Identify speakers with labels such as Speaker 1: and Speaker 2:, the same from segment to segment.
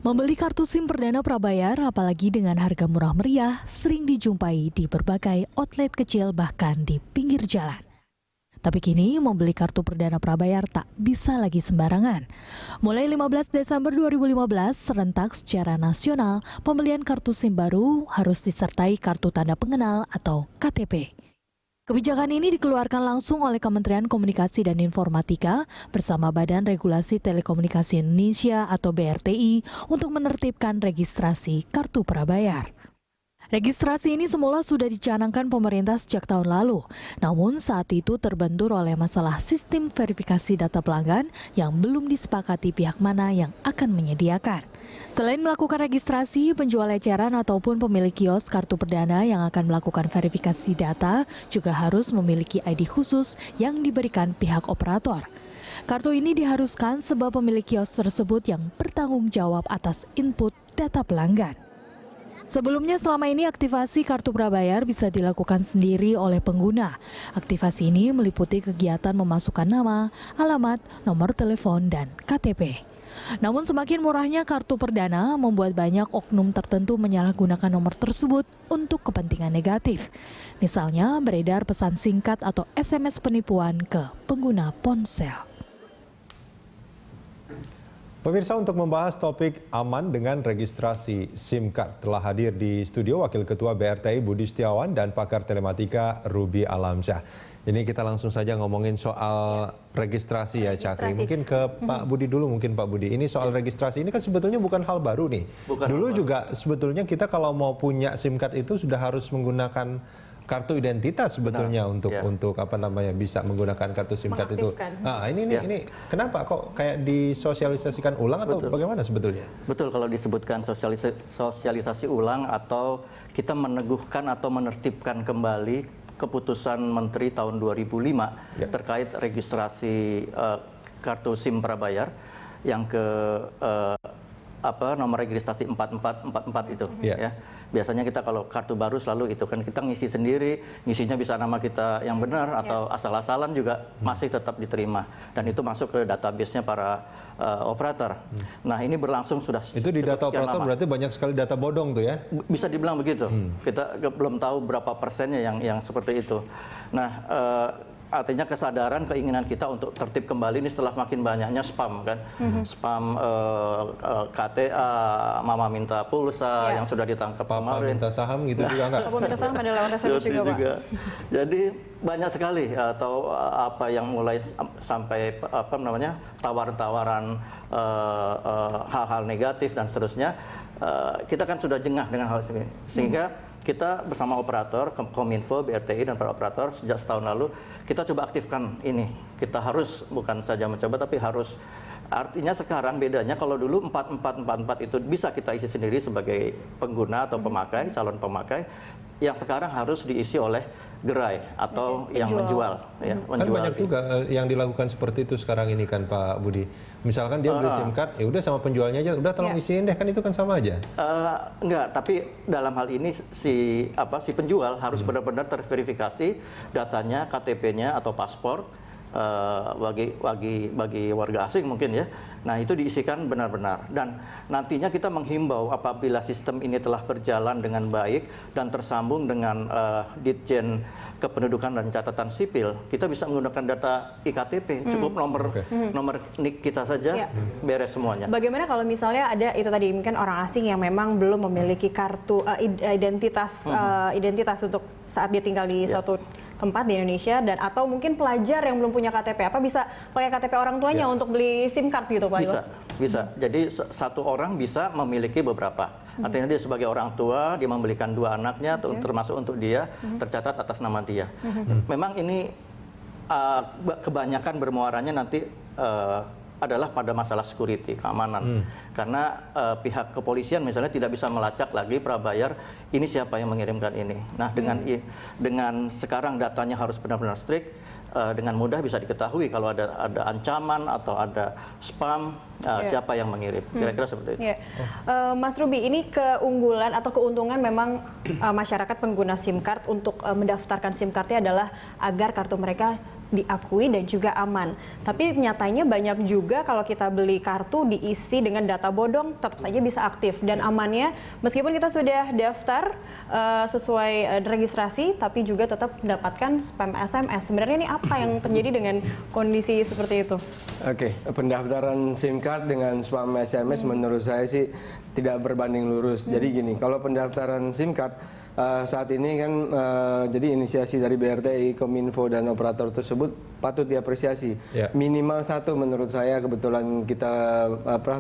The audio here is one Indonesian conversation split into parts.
Speaker 1: Membeli kartu SIM perdana prabayar, apalagi dengan harga murah meriah, sering dijumpai di berbagai outlet kecil bahkan di pinggir jalan. Tapi kini membeli kartu perdana prabayar tak bisa lagi sembarangan. Mulai 15 Desember 2015, serentak secara nasional, pembelian kartu SIM baru harus disertai kartu tanda pengenal atau KTP. Kebijakan ini dikeluarkan langsung oleh Kementerian Komunikasi dan Informatika bersama Badan Regulasi Telekomunikasi Indonesia atau BRTI untuk menertibkan registrasi kartu prabayar. Registrasi ini semula sudah dicanangkan pemerintah sejak tahun lalu, namun saat itu terbentur oleh masalah sistem verifikasi data pelanggan yang belum disepakati pihak mana yang akan menyediakan. Selain melakukan registrasi, penjual eceran ataupun pemilik kios kartu perdana yang akan melakukan verifikasi data juga harus memiliki ID khusus yang diberikan pihak operator. Kartu ini diharuskan sebab pemilik kios tersebut yang bertanggung jawab atas input data pelanggan. Sebelumnya selama ini aktivasi kartu prabayar bisa dilakukan sendiri oleh pengguna. Aktivasi ini meliputi kegiatan memasukkan nama, alamat, nomor telepon, dan KTP. Namun semakin murahnya kartu perdana membuat banyak oknum tertentu menyalahgunakan nomor tersebut untuk kepentingan negatif. Misalnya beredar pesan singkat atau SMS penipuan ke pengguna ponsel.
Speaker 2: Pemirsa, untuk membahas topik aman dengan registrasi SIM card telah hadir di studio Wakil Ketua BRTI Budi Setiawan dan pakar telematika Ruby Alamsyah. Ini kita langsung saja ngomongin soal registrasi ya, Cakri. Mungkin ke Pak Budi dulu, mungkin Pak Budi. Ini soal registrasi ini kan sebetulnya bukan hal baru nih. Dulu juga sebetulnya kita kalau mau punya SIM card itu sudah harus menggunakan kartu identitas sebetulnya. Benar, untuk apa namanya bisa menggunakan kartu SIM card itu. Nah, ini kenapa kok kayak disosialisasikan ulang atau bagaimana sebetulnya?
Speaker 3: Betul, kalau disebutkan sosialisasi ulang atau kita meneguhkan atau menertibkan kembali keputusan Menteri tahun 2005 terkait registrasi kartu SIM prabayar yang ke nomor registrasi 4444 itu ya. Biasanya kita kalau kartu baru selalu itu kan kita ngisi sendiri, ngisinya bisa nama kita yang benar atau asal-asalan juga masih tetap diterima dan itu masuk ke database-nya para operator. Nah, ini berlangsung sudah
Speaker 2: itu di data operator lama. Berarti banyak sekali data bodong tuh ya?
Speaker 3: Bisa dibilang begitu. Kita belum tahu berapa persennya yang seperti itu. Nah, artinya kesadaran keinginan kita untuk tertib kembali ini setelah makin banyaknya spam kan, spam KTA, mama minta pulsa yang sudah ditangkap
Speaker 2: Papa
Speaker 3: kemarin.
Speaker 2: Minta saham gitu juga enggak?
Speaker 4: Papa minta saham ada lewat SMS juga, Pak.
Speaker 3: Jadi banyak sekali atau apa yang mulai sampai tawaran-tawaran hal-hal negatif dan seterusnya. Kita kan sudah jengah dengan hal ini sehingga kita bersama operator, Kominfo, BRTI, dan para operator sejak setahun lalu, kita coba aktifkan ini. Kita harus bukan saja mencoba, tapi harus. Artinya sekarang bedanya kalau dulu 4444 itu bisa kita isi sendiri sebagai pengguna atau pemakai, calon pemakai, yang sekarang harus diisi oleh gerai atau yang menjual. Ya,
Speaker 2: kan banyak juga yang dilakukan seperti itu sekarang ini kan Pak Budi. Misalkan dia beli SIM card, ya udah sama penjualnya aja, udah tolong isiin deh, kan itu kan sama aja.
Speaker 3: Enggak, tapi dalam hal ini si penjual harus benar-benar terverifikasi datanya, KTP-nya atau paspor bagi warga asing mungkin ya. Nah, itu diisikan benar-benar dan nantinya kita menghimbau apabila sistem ini telah berjalan dengan baik dan tersambung dengan Ditjen Kependudukan dan Catatan Sipil, kita bisa menggunakan data iktp, cukup nomor NIK kita saja, beres semuanya.
Speaker 4: Bagaimana kalau misalnya ada itu tadi mungkin orang asing yang memang belum memiliki kartu identitas untuk saat dia tinggal di suatu tempat di Indonesia dan atau mungkin pelajar yang belum punya KTP, apa bisa pakai KTP orang tuanya untuk beli SIM card gitu Pak?
Speaker 3: Bisa. Jadi satu orang bisa memiliki beberapa. Artinya dia sebagai orang tua, dia membelikan 2 anaknya, termasuk untuk dia, tercatat atas nama dia. Memang ini kebanyakan bermuaranya nanti adalah pada masalah security, keamanan. Karena pihak kepolisian misalnya tidak bisa melacak lagi prabayar ini siapa yang mengirimkan ini. Nah, dengan sekarang datanya harus benar-benar strict, dengan mudah bisa diketahui kalau ada ancaman atau ada spam, siapa yang mengirim. Kira-kira seperti itu.
Speaker 4: Mas Ruby, ini keunggulan atau keuntungan memang masyarakat pengguna SIM card untuk mendaftarkan SIM cardnya adalah agar kartu mereka diakui dan juga aman. Tapi nyatanya banyak juga kalau kita beli kartu diisi dengan data bodong tetap saja bisa aktif dan amannya meskipun kita sudah daftar sesuai registrasi tapi juga tetap mendapatkan spam SMS. Sebenarnya ini apa yang terjadi dengan kondisi seperti itu?
Speaker 5: Oke, pendaftaran SIM card dengan spam SMS menurut saya sih tidak berbanding lurus. Jadi gini, kalau pendaftaran SIM card saat ini kan jadi inisiasi dari BRTI, Kominfo dan operator tersebut patut diapresiasi. Minimal satu menurut saya, kebetulan kita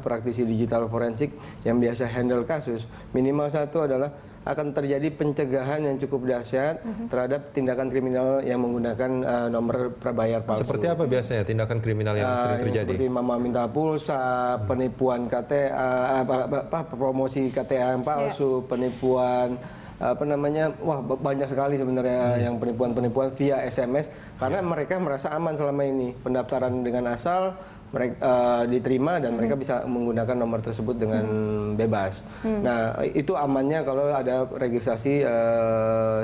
Speaker 5: praktisi digital forensik yang biasa handle kasus, minimal satu adalah akan terjadi pencegahan yang cukup dahsyat terhadap tindakan kriminal yang menggunakan nomor prabayar palsu.
Speaker 2: Seperti apa biasanya tindakan kriminal yang sering terjadi?
Speaker 5: Seperti mama minta pulsa, penipuan KTA, promosi KTA yang palsu, penipuan banyak sekali sebenarnya yang penipuan via SMS karena mereka merasa aman selama ini, pendaftaran dengan asal mereka diterima dan mereka bisa menggunakan nomor tersebut dengan bebas. Nah, itu amannya kalau ada registrasi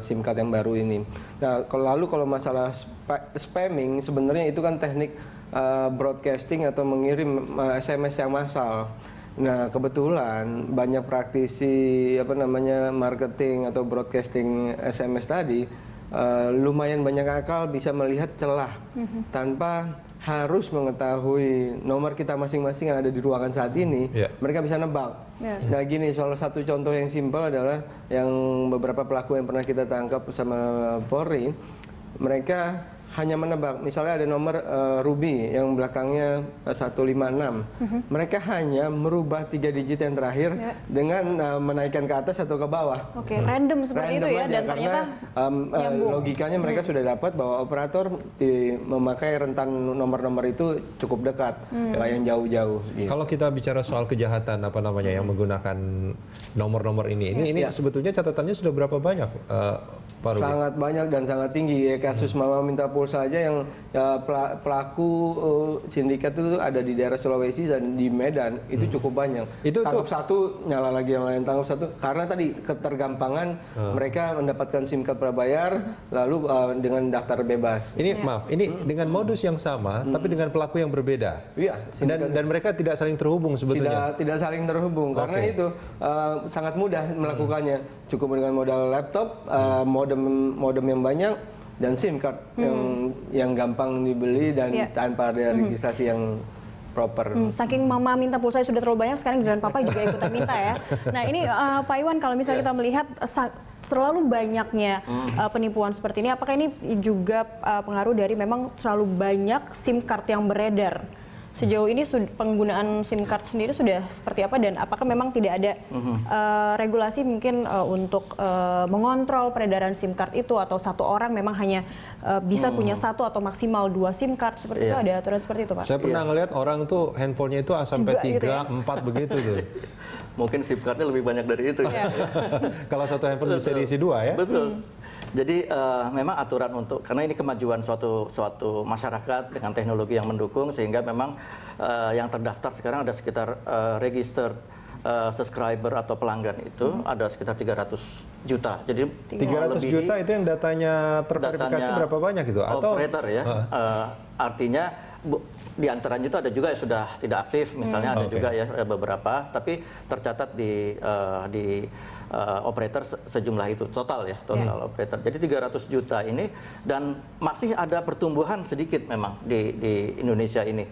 Speaker 5: SIM card yang baru ini. Nah, kalau masalah spamming sebenarnya itu kan teknik broadcasting atau mengirim SMS yang massal. Nah, kebetulan banyak praktisi marketing atau broadcasting SMS tadi lumayan banyak akal bisa melihat celah tanpa harus mengetahui nomor kita masing-masing yang ada di ruangan saat ini. Mereka bisa nebak. Nah, gini, salah satu contoh yang simpel adalah yang beberapa pelaku yang pernah kita tangkap sama Polri, mereka hanya menebak, misalnya ada nomor Ruby yang belakangnya 156. Mereka hanya merubah 3 digit yang terakhir dengan menaikkan ke atas atau ke bawah.
Speaker 4: Oke, random seperti itu ya,
Speaker 5: aja,
Speaker 4: dan
Speaker 5: karena logikanya mereka sudah dapat bahwa operator memakai rentan nomor-nomor itu cukup dekat, yang jauh-jauh. Gitu.
Speaker 2: Kalau kita bicara soal kejahatan yang menggunakan nomor-nomor ini sebetulnya catatannya sudah berapa banyak, Pak Ruby?
Speaker 5: Sangat banyak dan sangat tinggi. Kasus mama minta pulsa aja yang pelaku sindikat itu ada di daerah Sulawesi dan di Medan, itu cukup banyak. Tangkap satu, nyala lagi yang lain, tangkap satu. Karena tadi ketergampangan mereka mendapatkan SIM card prabayar lalu dengan daftar bebas.
Speaker 2: Ini maaf, ini dengan modus yang sama tapi dengan pelaku yang berbeda.
Speaker 5: Iya.
Speaker 2: Dan mereka tidak saling terhubung sebetulnya.
Speaker 5: Tidak saling terhubung karena itu sangat mudah melakukannya. Cukup dengan modal laptop, modem yang banyak dan SIM card yang gampang dibeli dan tanpa ada registrasi yang proper.
Speaker 4: Saking mama minta pulsa sudah terlalu banyak, sekarang giliran papa juga ikutan minta ya. Nah, ini Pak Iwan, kalau misalnya kita melihat terlalu banyaknya penipuan seperti ini, apakah ini juga pengaruh dari memang terlalu banyak SIM card yang beredar? Sejauh ini penggunaan SIM card sendiri sudah seperti apa dan apakah memang tidak ada regulasi mungkin untuk mengontrol peredaran SIM card itu, atau satu orang memang hanya bisa punya satu atau maksimal 2 SIM card seperti itu, ada aturan seperti itu, Pak?
Speaker 2: Saya pernah ngelihat orang tuh handphonenya itu sampai 3,
Speaker 4: gitu ya?
Speaker 2: 4 begitu tuh.
Speaker 3: Mungkin SIM cardnya lebih banyak dari itu.
Speaker 2: Kalau satu handphone bisa diisi 2 ya?
Speaker 3: Betul. Jadi memang aturan untuk, karena ini kemajuan suatu masyarakat dengan teknologi yang mendukung, sehingga memang yang terdaftar sekarang ada sekitar register subscriber atau pelanggan itu ada sekitar 300 juta. Jadi
Speaker 2: 300 juta itu yang datanya terverifikasi berapa banyak itu? Atau
Speaker 3: operator ya. Artinya di antaranya itu ada juga yang sudah tidak aktif, misalnya ada juga ya beberapa, tapi tercatat di operator sejumlah itu total operator. Jadi 300 juta ini, dan masih ada pertumbuhan sedikit memang di Indonesia ini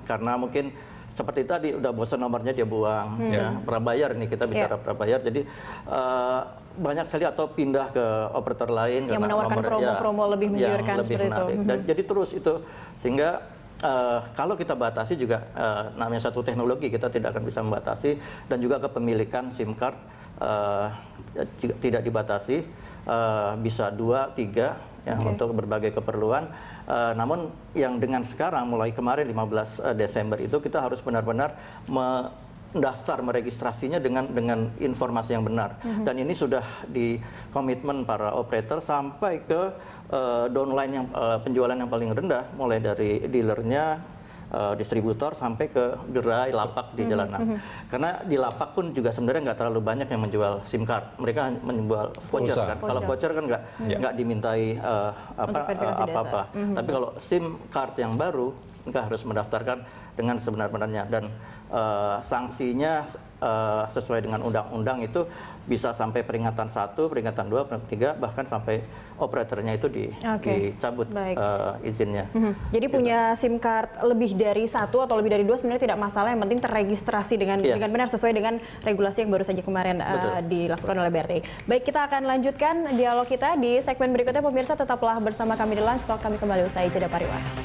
Speaker 3: karena mungkin seperti tadi udah bosan nomornya dia buang, ya prabayar ini kita bicara prabayar, jadi banyak sekali atau pindah ke operator lain
Speaker 4: yang menawarkan promo-promo lebih menggiurkan seperti itu.
Speaker 3: Dan jadi terus itu, sehingga kalau kita batasi juga namanya satu teknologi, kita tidak akan bisa membatasi, dan juga kepemilikan SIM card tidak dibatasi, bisa 2, 3 ya untuk berbagai keperluan. Namun yang dengan sekarang mulai kemarin 15 Desember itu kita harus benar-benar mendaftar, meregistrasinya dengan informasi yang benar. Dan ini sudah di komitmen para operator sampai ke downline yang penjualan yang paling rendah, mulai dari dealernya, distributor sampai ke gerai lapak di jalanan. Karena di lapak pun juga sebenarnya nggak terlalu banyak yang menjual SIM card. Mereka hanya menjual voucher
Speaker 2: Pulsa.
Speaker 3: kan. Kalau voucher kan nggak dimintai apa-apa. Tapi kalau SIM card yang baru, mereka harus mendaftarkan dengan sebenar-benarnya dan sanksinya sesuai dengan undang-undang itu bisa sampai peringatan 1, peringatan 2, peringatan 3, bahkan sampai operatornya itu dicabut izinnya.
Speaker 4: Jadi punya SIM card lebih dari 1 atau lebih dari 2 sebenarnya tidak masalah, yang penting terregistrasi dengan benar sesuai dengan regulasi yang baru saja kemarin dilakukan oleh BRTI. Baik, kita akan lanjutkan dialog kita di segmen berikutnya. Pemirsa tetaplah bersama kami di Lunch Talk, kami kembali usai jeda pariwara.